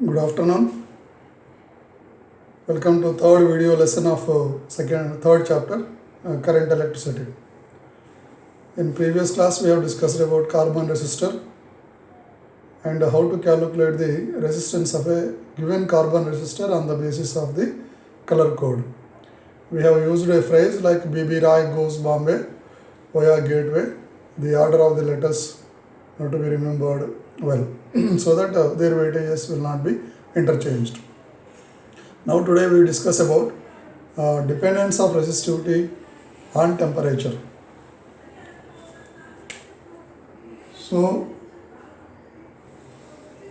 Good afternoon. Welcome to third video lesson of third chapter, current electricity. In previous class, we have discussed about carbon resistor and how to calculate the resistance of a given carbon resistor on the basis of the color code. We have used a phrase like BB Roy goes Bombay via gateway. The order of the letters have to be remembered well so that their weightages will not be interchanged. Now today we discuss about dependence of resistivity on temperature. So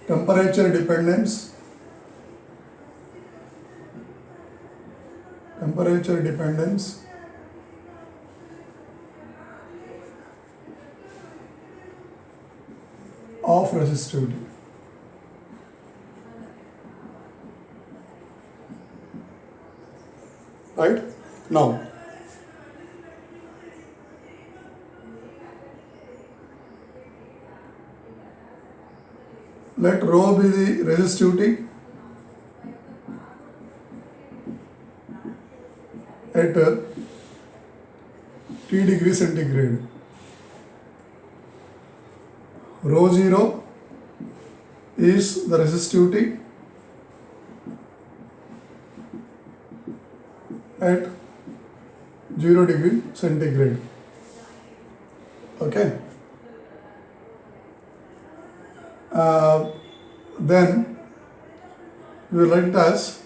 temperature dependence of resistivity. Right? Now, let rho be the resistivity at T degree centigrade. Rho 0 is the resistivity at 0 degree centigrade. Okay. Then we will write it as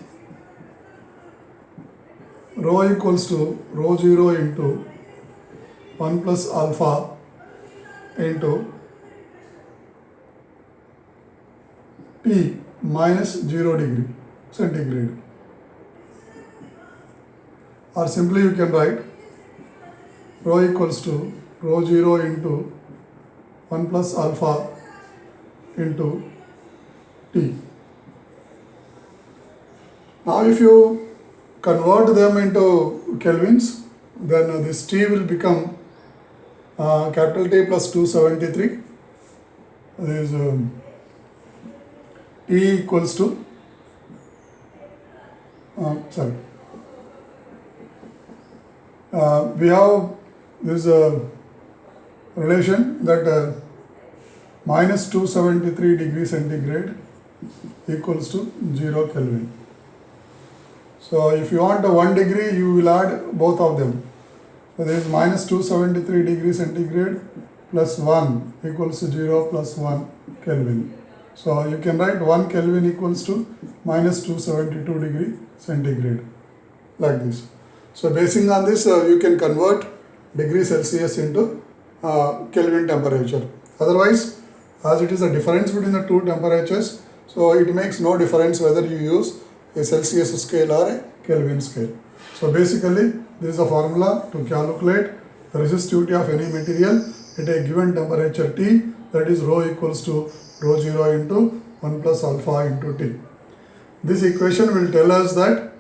rho equals to rho 0 into 1 plus alpha into T minus 0 degree centigrade. Or simply you can write rho equals to rho 0 into 1 plus alpha into T. Now if you convert them into kelvins, then this T will become capital T plus 273. This is T equals to we have this relation that minus 273 degree centigrade equals to 0 Kelvin. So if you want 1 degree, you will add both of them. So there is minus 273 degree centigrade plus 1 equals to 0 plus 1 Kelvin. So you can write 1 Kelvin equals to minus 272 degree centigrade like this. So basing on this, you can convert degree Celsius into Kelvin temperature. Otherwise, as it is a difference between the two temperatures, so it makes no difference whether you use a Celsius scale or a Kelvin scale. So basically, this is a formula to calculate the resistivity of any material at a given temperature T, that is rho equals to rho 0 into 1 plus alpha into T. This equation will tell us that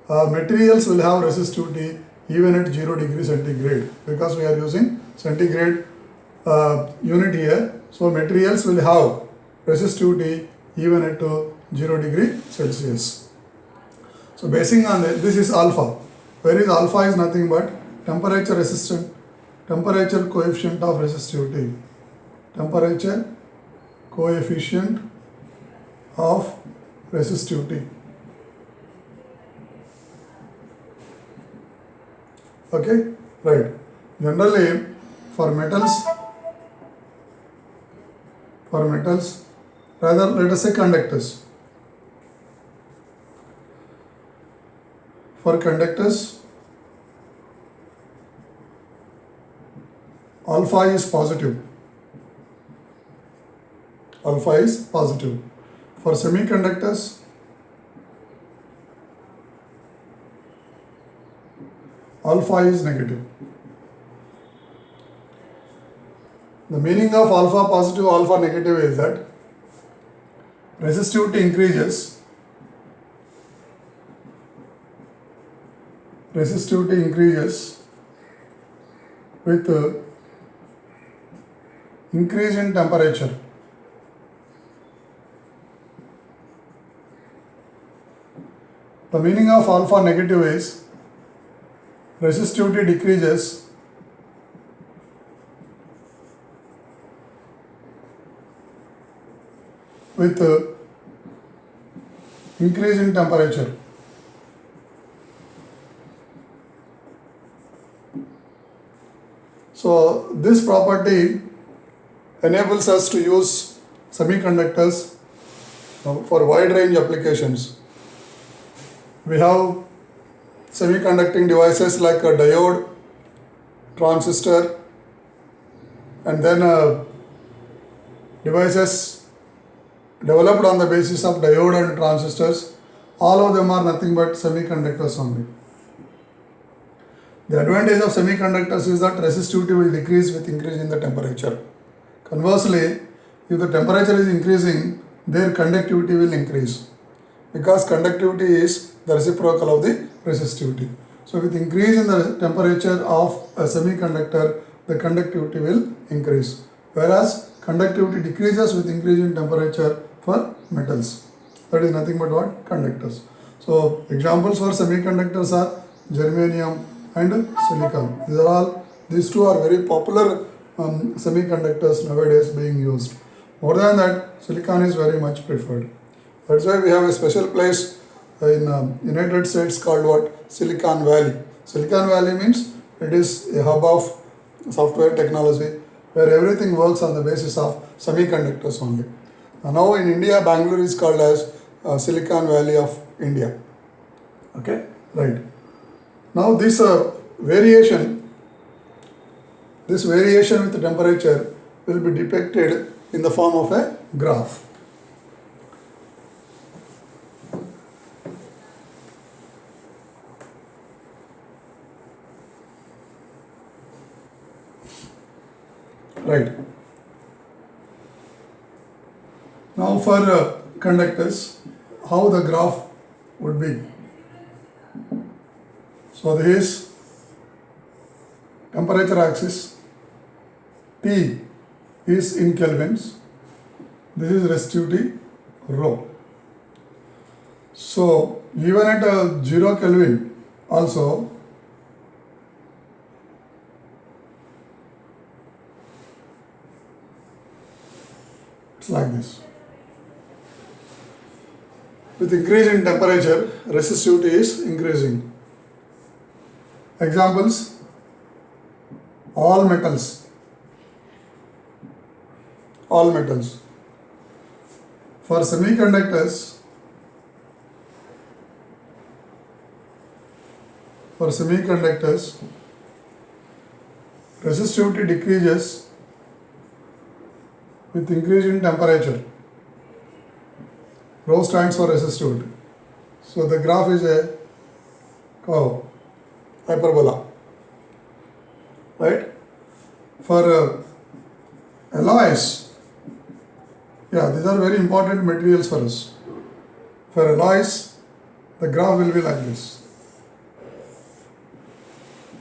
materials will have resistivity even at 0 degree centigrade, because we are using centigrade unit here. So materials will have resistivity even at 0 degree Celsius. So basing on this is alpha. Where is alpha is nothing but temperature coefficient of resistivity. Temperature coefficient of resistivity. Okay, right. Generally, for metals, rather let us say conductors. For conductors, alpha is positive. Alpha is positive. For semiconductors, alpha is negative. The meaning of alpha positive, alpha negative is that resistivity increases with increase in temperature. The meaning of alpha negative is resistivity decreases with increase in temperature. So this property enables us to use semiconductors for wide range applications. We have semiconducting devices like a diode, transistor, and then devices developed on the basis of diode and transistors. All of them are nothing but semiconductors only. The advantage of semiconductors is that resistivity will decrease with increase in the temperature. Conversely, if the temperature is increasing, their conductivity will increase, because conductivity is the reciprocal of the resistivity. So with increase in the temperature of a semiconductor, the conductivity will increase, whereas conductivity decreases with increase in temperature for metals. That is nothing but what? Conductors. So examples for semiconductors are germanium and silicon. These two are very popular semiconductors nowadays being used. More than that, silicon is very much preferred. That's why we have a special place in United States called what? Silicon Valley. Silicon Valley means it is a hub of software technology where everything works on the basis of semiconductors only. Now in India, Bangalore is called as Silicon Valley of India. Okay, right. Now this variation with the temperature will be depicted in the form of a graph. Right. Now for conductors, how the graph would be. So this is temperature axis, T is in kelvins, this is resistivity rho. So even at 0 Kelvin also, it's like this. With increase in temperature, resistivity is increasing. Examples: all metals. For semiconductors, resistivity decreases with increase in temperature. Rho stands for resistivity. So the graph is a curve, hyperbola, right? For alloys, these are very important materials for us. For alloys, the graph will be like this.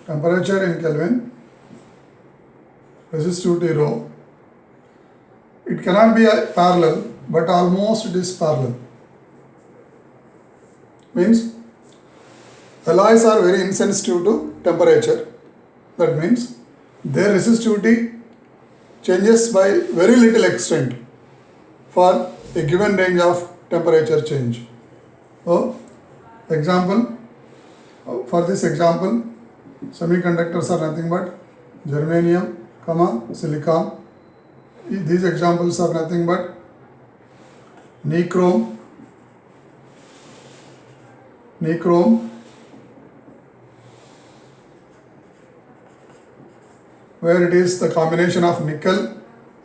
Temperature in Kelvin, resistivity rho. It cannot be parallel, but almost it is parallel. Means alloys are very insensitive to temperature. That means their resistivity changes by very little extent for a given range of temperature change. So, for this example, semiconductors are nothing but germanium, silicon. These examples are nothing but nichrome, where it is the combination of nickel,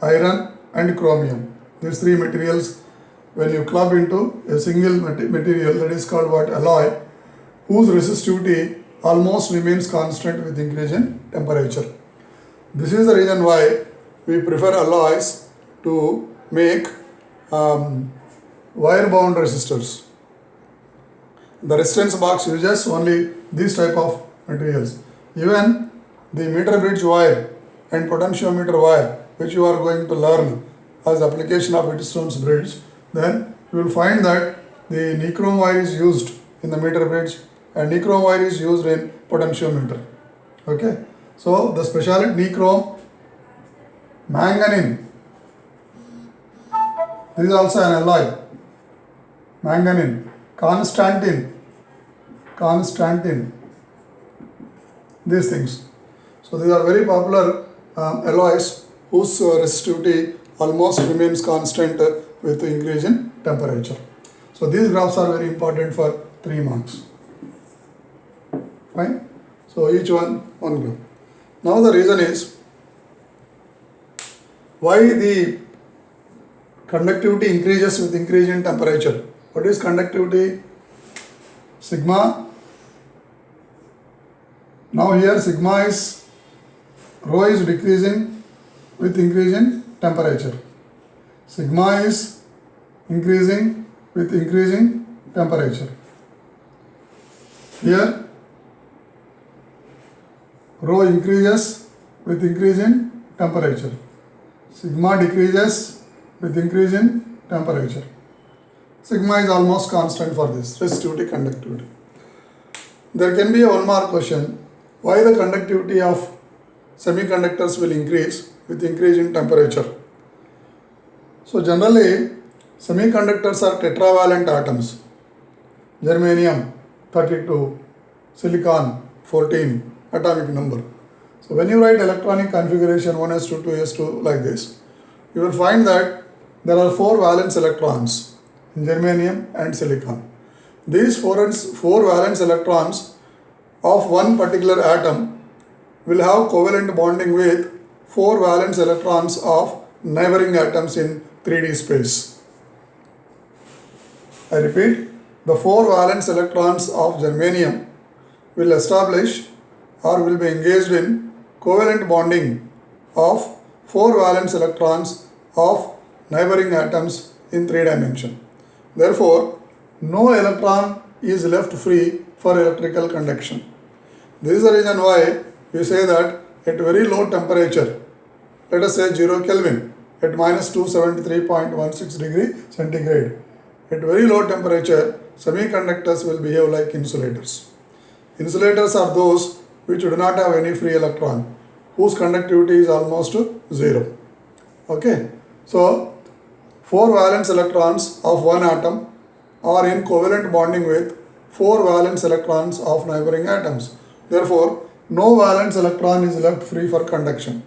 iron and chromium. These three materials, when you club into a single material, that is called what? Alloy, whose resistivity almost remains constant with increase in temperature. This is the reason why we prefer alloys to make wire-bound resistors. The resistance box uses only these type of materials. Even the meter bridge wire and potentiometer wire, which you are going to learn as application of Wheatstone's bridge, then you will find that the nichrome wire is used in the meter bridge, and nichrome wire is used in potentiometer. Okay, so the specialty nichrome, manganene, this is also an alloy, manganene, Constantine, these things. So these are very popular alloys whose resistivity almost remains constant with increase in temperature. So these graphs are very important for 3 marks. Fine. So each one graph. Now the reason is why the conductivity increases with increase in temperature. What is conductivity? Sigma. Now here sigma is, rho is decreasing with increase in temperature. Sigma is increasing with increasing temperature. Here rho increases with increase in temperature. Sigma decreases with increase in temperature. Sigma is almost constant for this resistivity conductivity. There can be a one more question. Why the conductivity of semiconductors will increase with increase in temperature? So generally semiconductors are tetravalent atoms. Germanium 32, silicon 14 atomic number. So when you write electronic configuration 1s2, 2s2 like this, you will find that there are 4 valence electrons in germanium and silicon. These 4 valence electrons of one particular atom will have covalent bonding with 4 valence electrons of neighboring atoms in 3D space. I repeat, the 4 valence electrons of germanium will establish or will be engaged in covalent bonding of 4 valence electrons of neighboring atoms in 3 dimension. Therefore, no electron is left free for electrical conduction. This is the reason why we say that at very low temperature, let us say 0 Kelvin, at minus 273.16 degree centigrade, at very low temperature, semiconductors will behave like insulators. Insulators are those which do not have any free electron, whose conductivity is almost 0. Okay, so 4 valence electrons of one atom are in covalent bonding with 4 valence electrons of neighboring atoms. Therefore, no valence electron is left free for conduction.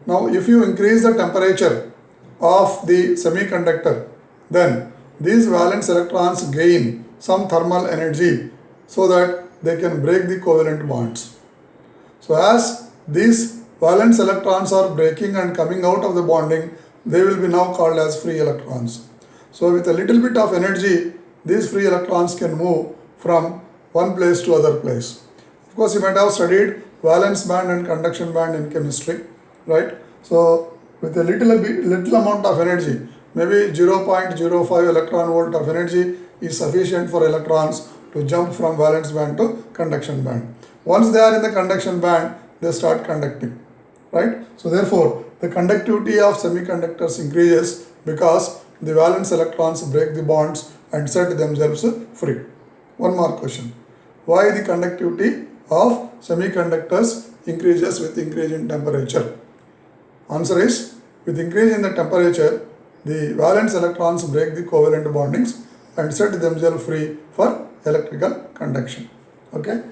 Now, if you increase the temperature of the semiconductor, then these valence electrons gain some thermal energy so that they can break the covalent bonds. So, as these valence electrons are breaking and coming out of the bonding, they will be now called as free electrons. So, with a little bit of energy, these free electrons can move from one place to other place. Of course, you might have studied valence band and conduction band in chemistry, right? So, with a little amount of energy, maybe 0.05 electron volt of energy is sufficient for electrons to jump from valence band to conduction band. Once they are in the conduction band, they start conducting, right? So, therefore, the conductivity of semiconductors increases because the valence electrons break the bonds and set themselves free. One more question. Why the conductivity of semiconductors increases with increase in temperature? Answer is, with increase in the temperature, the valence electrons break the covalent bondings and set themselves free for electrical conduction. Okay.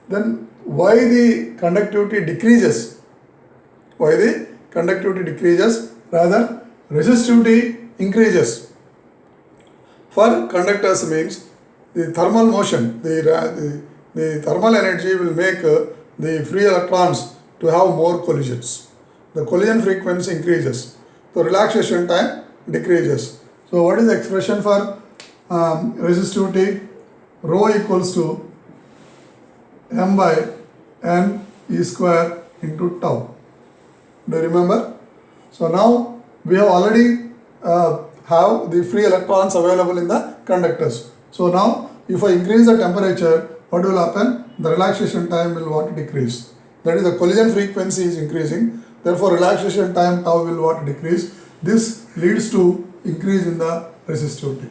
Then why the conductivity decreases? Why the conductivity decreases? Rather, resistivity increases. For conductors means the thermal motion, the thermal energy will make the free electrons to have more collisions. The collision frequency increases. So relaxation time decreases. So what is the expression for resistivity? Rho equals to m by n e square into tau. Do you remember? So now we have already have the free electrons available in the conductors. So now if I increase the temperature, what will happen? The relaxation time will decrease. That is, the collision frequency is increasing. Therefore, relaxation time tau will decrease. This leads to increase in the resistivity.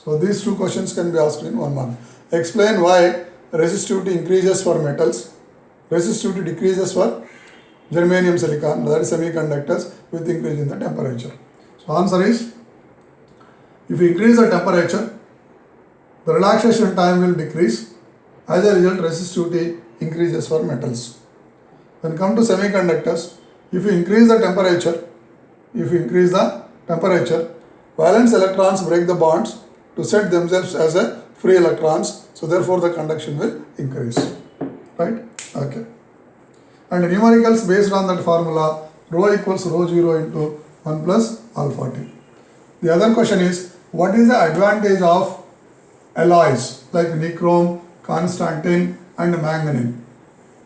So these two questions can be asked in 1 month. Explain why resistivity increases for metals, resistivity decreases for germanium silicon, that is semiconductors, with increase in the temperature. So answer is, if you increase the temperature, the relaxation time will decrease. As a result, resistivity increases for metals. When come to semiconductors, if you increase the temperature, valence electrons break the bonds to set themselves as a free electrons. So therefore the conduction will increase. Right? Okay. And numericals based on that formula, rho equals rho 0 into 1 plus alpha t. The other question is, what is the advantage of alloys like nichrome, constantine and manganese?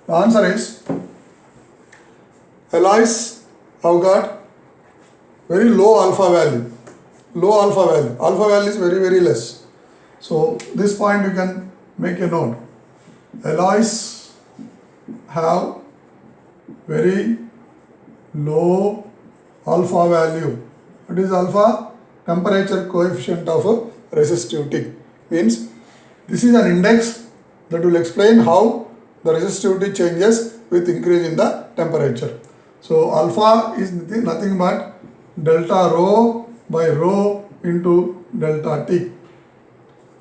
The answer is, alloys have got very low alpha value. Alpha value is very, very less. So this point you can make a note. Alloys have very low alpha value. What is alpha? Temperature coefficient of resistivity. Means this is an index that will explain how the resistivity changes with increase in the temperature. So alpha is nothing but delta rho by rho into delta T.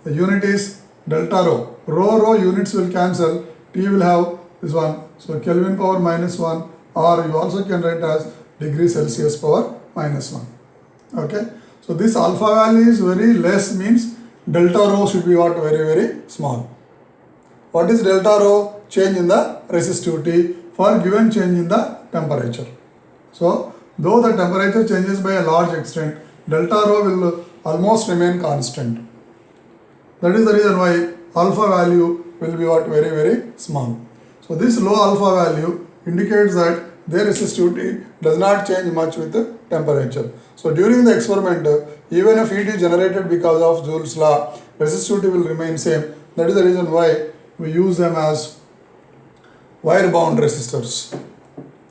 The unit is delta rho. Rho units will cancel. T will have this one. So Kelvin power minus 1, or you also can write as degree Celsius power minus 1. Okay. So this alpha value is very less, means delta rho should be what? Very, very small. What is delta rho? Change in the resistivity for given change in the temperature. So though the temperature changes by a large extent, delta rho will almost remain constant. That is the reason why alpha value will be what? Very, very small. So this low alpha value indicates that their resistivity does not change much with the temperature. So during the experiment, even if heat is generated because of Joule's law, resistivity will remain same. That is the reason why we use them as wire bound resistors.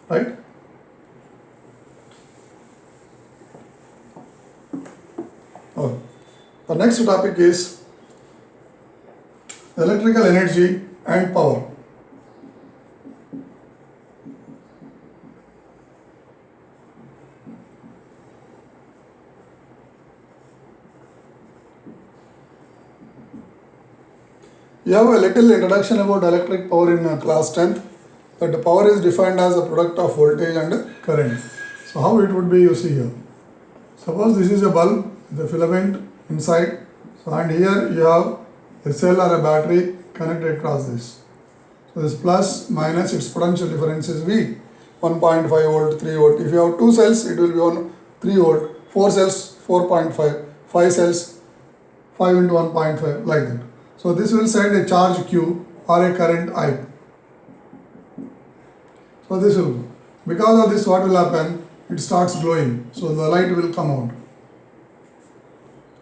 Right? Oh. The next topic is electrical energy and power. You have a little introduction about electric power in class 10th. That the power is defined as a product of voltage and current. So how it would be, you see here. Suppose this is a bulb, the filament inside. So and here you have a cell or a battery connected across this. So this plus minus, its potential difference is V. 1.5 volt, 3 volt. If you have 2 cells, it will be on 3 volt. 4 cells, 4.5. 5 cells, 5 into 1.5, like that. So this will send a charge Q or a current I. So this will, because of this, what will happen? It starts glowing. So the light will come out.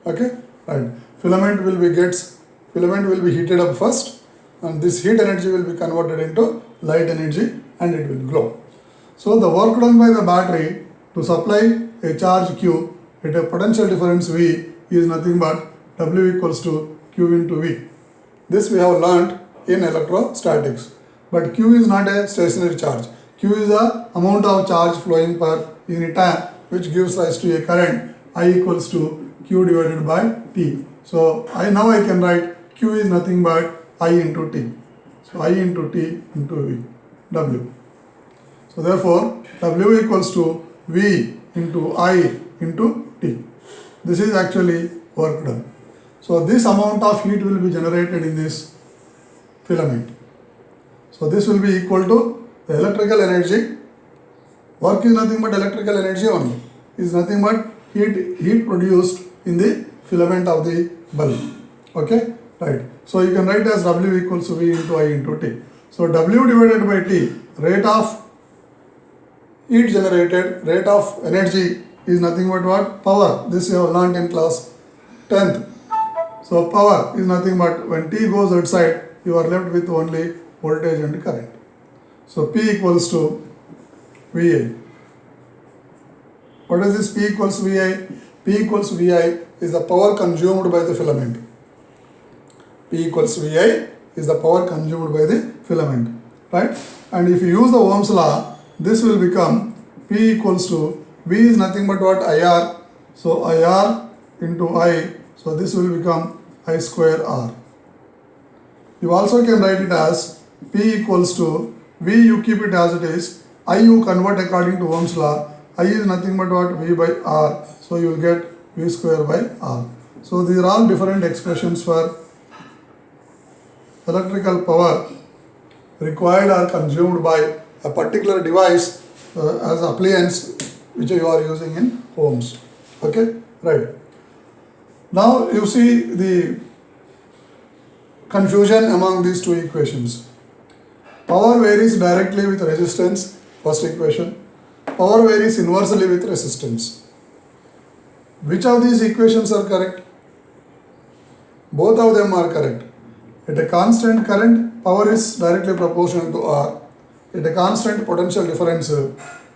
Okay, right. Filament will be heated up first, and this heat energy will be converted into light energy and it will glow. So the work done by the battery to supply a charge Q at a potential difference V is nothing but W equals to Q into V. This we have learnt in electrostatics. But Q is not a stationary charge. Q is the amount of charge flowing per unit time, which gives rise to a current I equals to Q divided by T. So now I can write Q is nothing but I into T. So I into T into V, W. So therefore W equals to V into I into T. This is actually work done. So this amount of heat will be generated in this filament. So this will be equal to the electrical energy. Work is nothing but electrical energy only. Is nothing but heat produced in the filament of the bulb. Okay, right. So you can write as W equals to V into I into T. So W divided by T, rate of heat generated, rate of energy is nothing but what? Power. This you have learnt in class 10th. So power is nothing but when T goes outside, you are left with only voltage and current. So P equals to VA. What is this P equals VA? P P equals VI is the power consumed by the filament. P equals VI is the power consumed by the filament, right? And if you use the Ohm's law, this will become P equals to V is nothing but what? IR. So IR into I. So this will become I square R. You also can write it as P equals to V, you keep it as it is. I you convert according to Ohm's law. I is nothing but what? V by R. So you will get V square by R. So these are all different expressions for electrical power required or consumed by a particular device as appliance which you are using in homes. Okay, right. Now you see the confusion among these two equations. Power varies directly with resistance, first equation. Power varies inversely with resistance. Which of these equations are correct? Both of them are correct. At a constant current, power is directly proportional to R. At a constant potential difference,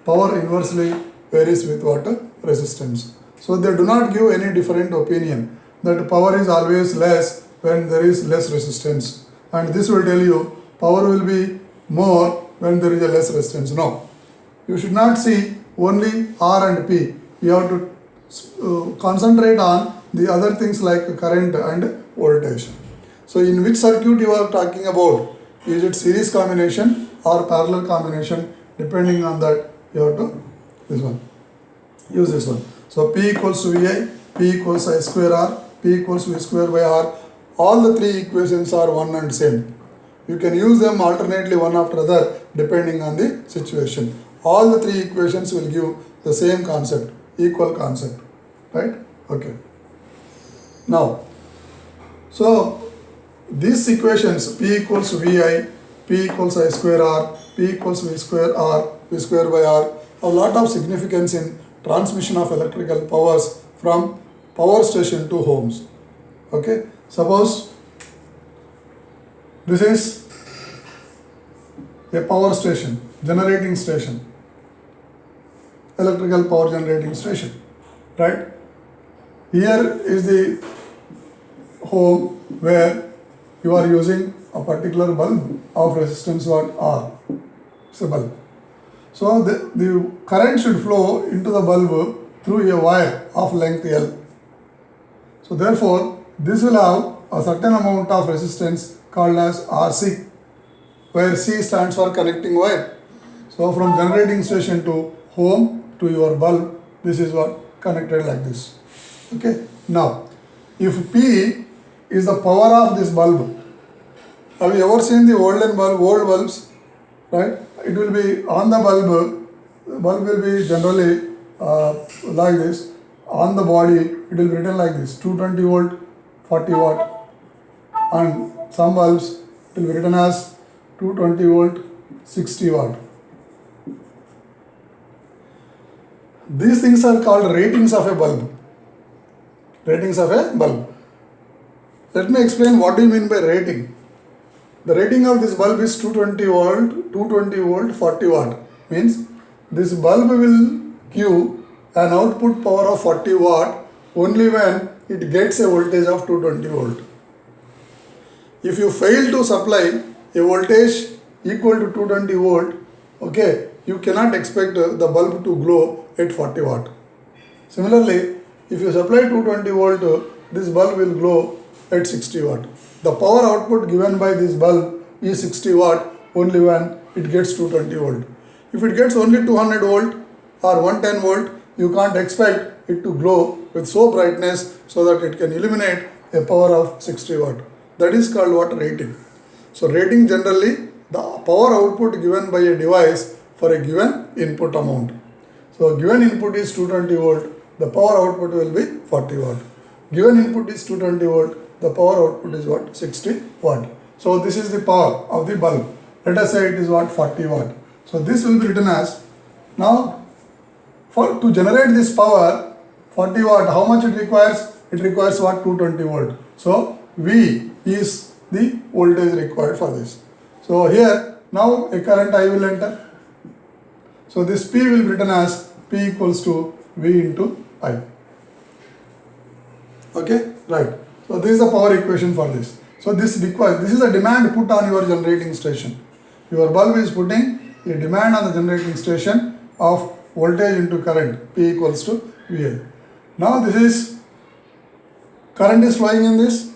power inversely varies with what? Resistance. So they do not give any different opinion that power is always less when there is less resistance. And this will tell you power will be more when there is a less resistance. No. You should not see only R and P. You have to concentrate on the other things like current and voltage. So in which circuit you are talking about? Is it series combination or parallel combination? Depending on that, you have to use this one. So P equals to VI, P equals I square R, P equals V square by R. All the three equations are one and same. You can use them alternately one after other depending on the situation. All the three equations will give the same concept, equal concept, right? Okay. Now, so these equations P equals VI, P equals I square R, P equals V square R, V square by R have a lot of significance in transmission of electrical powers from power station to homes. Okay, suppose this is a power station, generating station, electrical power generating station, right? Here is the home where you are using a particular bulb of resistance what? R. It's a bulb. So the current should flow into the bulb through a wire of length L. So therefore, this will have a certain amount of resistance called as RC, where C stands for connecting wire. So from generating station to home to your bulb, this is what connected like this. Okay. Now, if P is the power of this bulb, have you ever seen the old bulbs, right? It will be on the bulb will be generally like this. On the body, it will be written like this, 220 volt, 40 watt. And some bulbs will be written as 220 volt, 60 watt. These things are called ratings of a bulb. Ratings of a bulb. Let me explain what do you mean by rating. The rating of this bulb is 220 volt, 40 watt. Means this bulb will give an output power of 40 watt only when it gets a voltage of 220 volt. If you fail to supply a voltage equal to 220 volt, okay, you cannot expect the bulb to glow at 40 watt. Similarly, if you supply 220 volt, this bulb will glow at 60 watt. The power output given by this bulb is 60 watt only when it gets 220 volt. If it gets only 200 volt or 110 volt, you can't expect it to glow with so brightness so that it can illuminate a power of 60 watt. That is called what? Rating. So rating generally the power output given by a device for a given input amount. So given input is 220 volt, the power output will be 40 watt. Given input is 220 volt, the power output is what? 60 watt. So this is the power of the bulb. Let us say it is what? 40 watt. So this will be written as, now to generate this power 40 watt, how much it requires? It requires what? 220 volt. So V is the voltage required for this. So here now a current I will enter. So this P will be written as P equals to V into I. Okay, right. So this is the power equation for this. So this is a demand put on your generating station. Your bulb is putting a demand on the generating station of voltage into current, P equals to VA. Now this is current is flowing in this,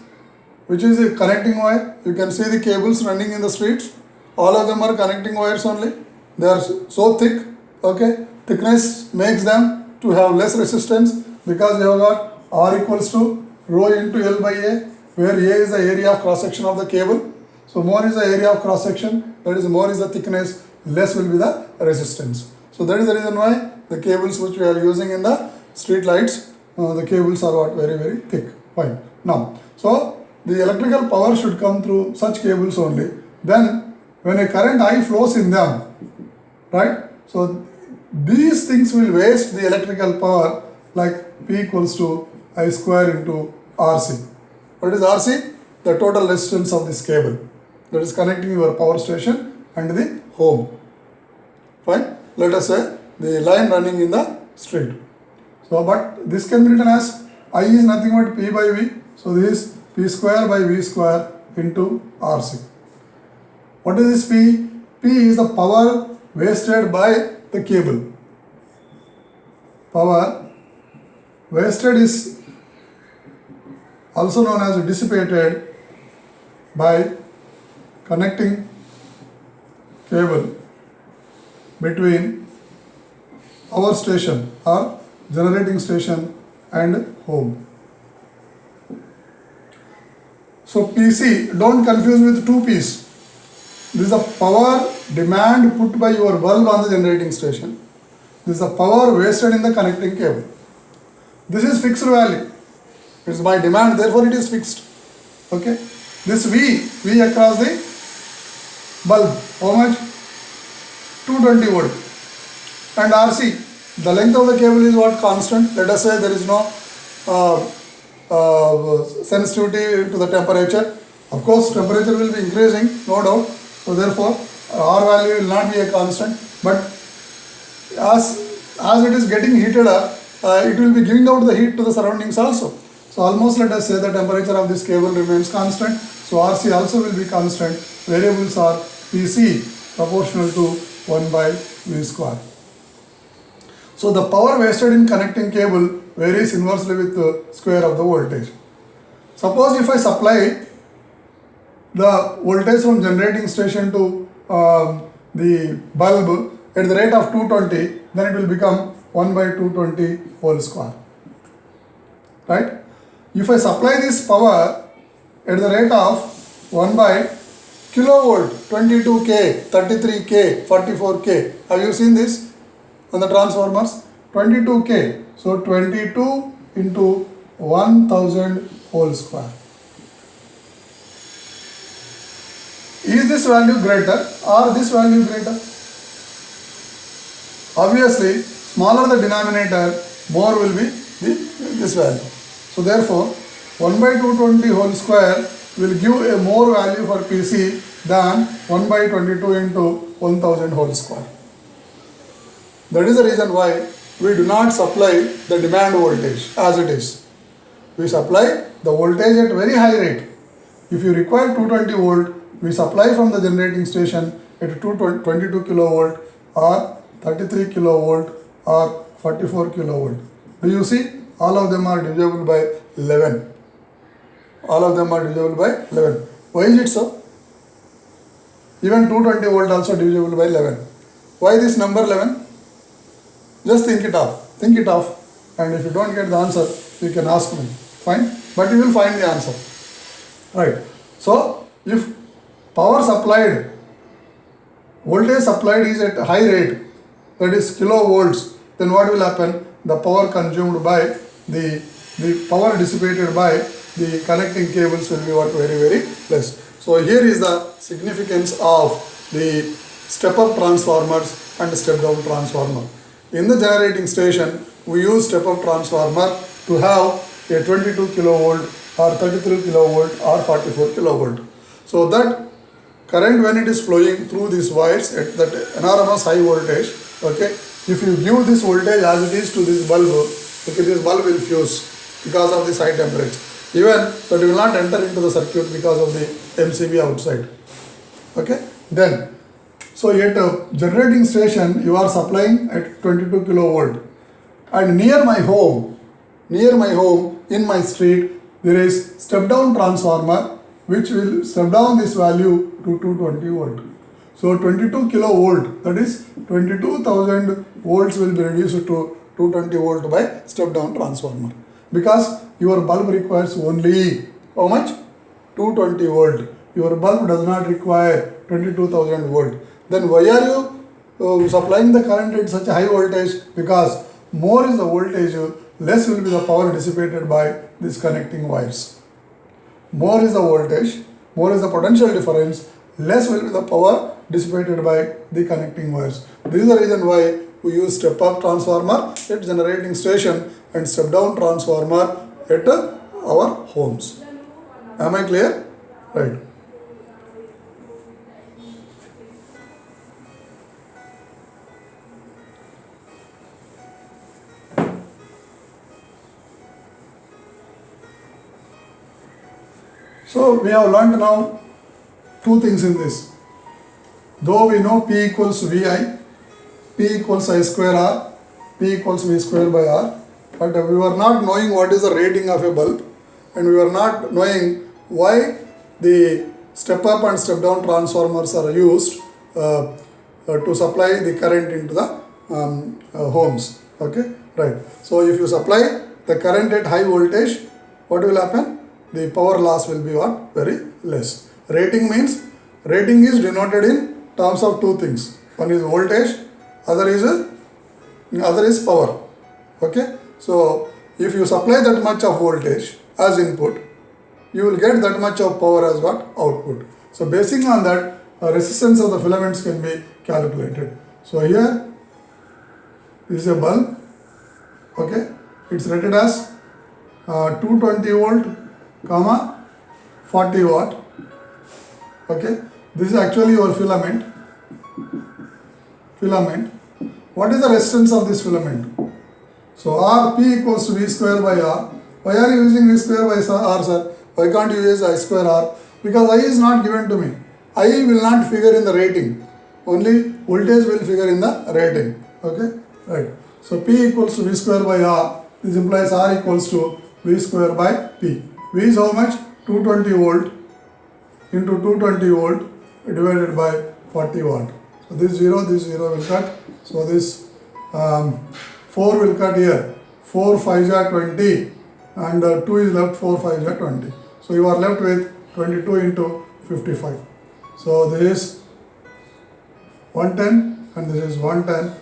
which is a connecting wire. You can see the cables running in the streets. All of them are connecting wires only. They are so thick. Okay, thickness makes them to have less resistance because you have got R equals to rho into L by A, where A is the area of cross section of the cable. So more is the area of cross section, that is more is the thickness, less will be the resistance. So that is the reason why the cables which we are using in the street lights, the cables are what very very thick. Fine. Now, so the electrical power should come through such cables only. Then when a current I flows in them, right? So these things will waste the electrical power like P equals to I square into RC. What is RC? The total resistance of this cable that is connecting your power station and the home. Fine. Let us say the line running in the street. So, but this can be written as I is nothing but P by V. So this is P square by V square into RC. What is this P? P is the power wasted by the cable. Power wasted is also known as dissipated by connecting cable between power station or generating station and home. So PC, don't confuse with two P's. This is the power demand put by your bulb on the generating station. This is the power wasted in the connecting cable. This is fixed value. It is by demand, therefore it is fixed. Okay. This V across the bulb, how much? 220 volt. And RC, the length of the cable is what? Constant. Let us say there is no sensitivity to the temperature. Of course, temperature will be increasing, no doubt. So therefore, R value will not be a constant. But as it is getting heated up, it will be giving out the heat to the surroundings also. So almost let us say the temperature of this cable remains constant. So RC also will be constant. Variables are PC proportional to 1 by V square. So the power wasted in connecting cable varies inversely with the square of the voltage. Suppose if I supply the voltage from generating station to the bulb at the rate of 220, then it will become 1 by 220 whole square. Right? If I supply this power at the rate of 1 by kilovolt, 22K, 33K, 44K. Have you seen this on the transformers? 22K. So 22 into 1000 whole square. Is this value greater or this value greater? Obviously, smaller the denominator, more will be this value. So therefore, 1 by 220 whole square will give a more value for PC than 1 by 22 into 1000 whole square. That is the reason why we do not supply the demand voltage as it is. We supply the voltage at very high rate. If you require 220 volt, we supply from the generating station at 22 kilovolt or 33 kilovolt or 44 kilovolt. Do you see? All of them are divisible by 11. All of them are divisible by 11. Why is it so? Even 220 volt also divisible by 11. Why this number 11? Just think it off. Think it off. And if you don't get the answer, you can ask me. Fine? But you will find the answer. Right. So, if power supplied, voltage supplied is at high rate, that is kilovolts, then what will happen? The power consumed by the power dissipated by the connecting cables will be what? Very, very less. So here is the significance of the step-up transformers and step-down transformer. In the generating station, we use step-up transformer to have a 22 kilovolt or 33 kilovolt or 44 kilovolt. So that current, when it is flowing through these wires at that enormous high voltage, okay, if you give this voltage as it is to this bulb, okay, this bulb will fuse. because of this high temperature. Even that will not enter into the circuit because of the MCB outside. Okay, then so at a generating station you are supplying at 22 kilovolt, and near my home in my street there is step down transformer which will step down this value to 220 volt. So 22 kilovolt, that is 22,000 volts will be reduced to 220 volt by step down transformer, because your bulb requires only how much? 220 volt. Your bulb does not require 22,000 volt. Then why are you supplying the current at such a high voltage? Because more is the voltage, less will be the power dissipated by these connecting wires. More is the voltage, more is the potential difference, less will be the power dissipated by the connecting wires. This is the reason why we use step up transformer at generating station and step down transformer at our homes. Am I clear? Right. So we have learned now two things in this. Though we know P equals VI, P equals I square R, P equals V square by R, but we were not knowing what is the rating of a bulb, and we were not knowing why the step up and step down transformers are used to supply the current into the homes. Okay, right. So if you supply the current at high voltage, what will happen? The power loss will be what? Very less. Rating means, rating is denoted in terms of two things. One is voltage, other is power. Okay. So if you supply that much of voltage as input, you will get that much of power as what? Output. So basing on that, resistance of the filaments can be calculated. So here this is a bulb. Okay. It's rated as 220 volt, comma 40 watt. Okay. This is actually your filament. What is the resistance of this filament? So Rp equals to V square by R. Why are you using V square by R, sir? Why can't you use I square R? Because I is not given to me. I will not figure in the rating. Only voltage will figure in the rating. Okay? Right. So P equals to V square by R. This implies R equals to V square by P. V is how much? 220 volt into 220 volt divided by 40 watt. So this 0 will cut. So this 4 will cut here. 4 5s are 20 and 2 is left, 4 5s are 20. So you are left with 22 into 55. So this is 110 and this is 110.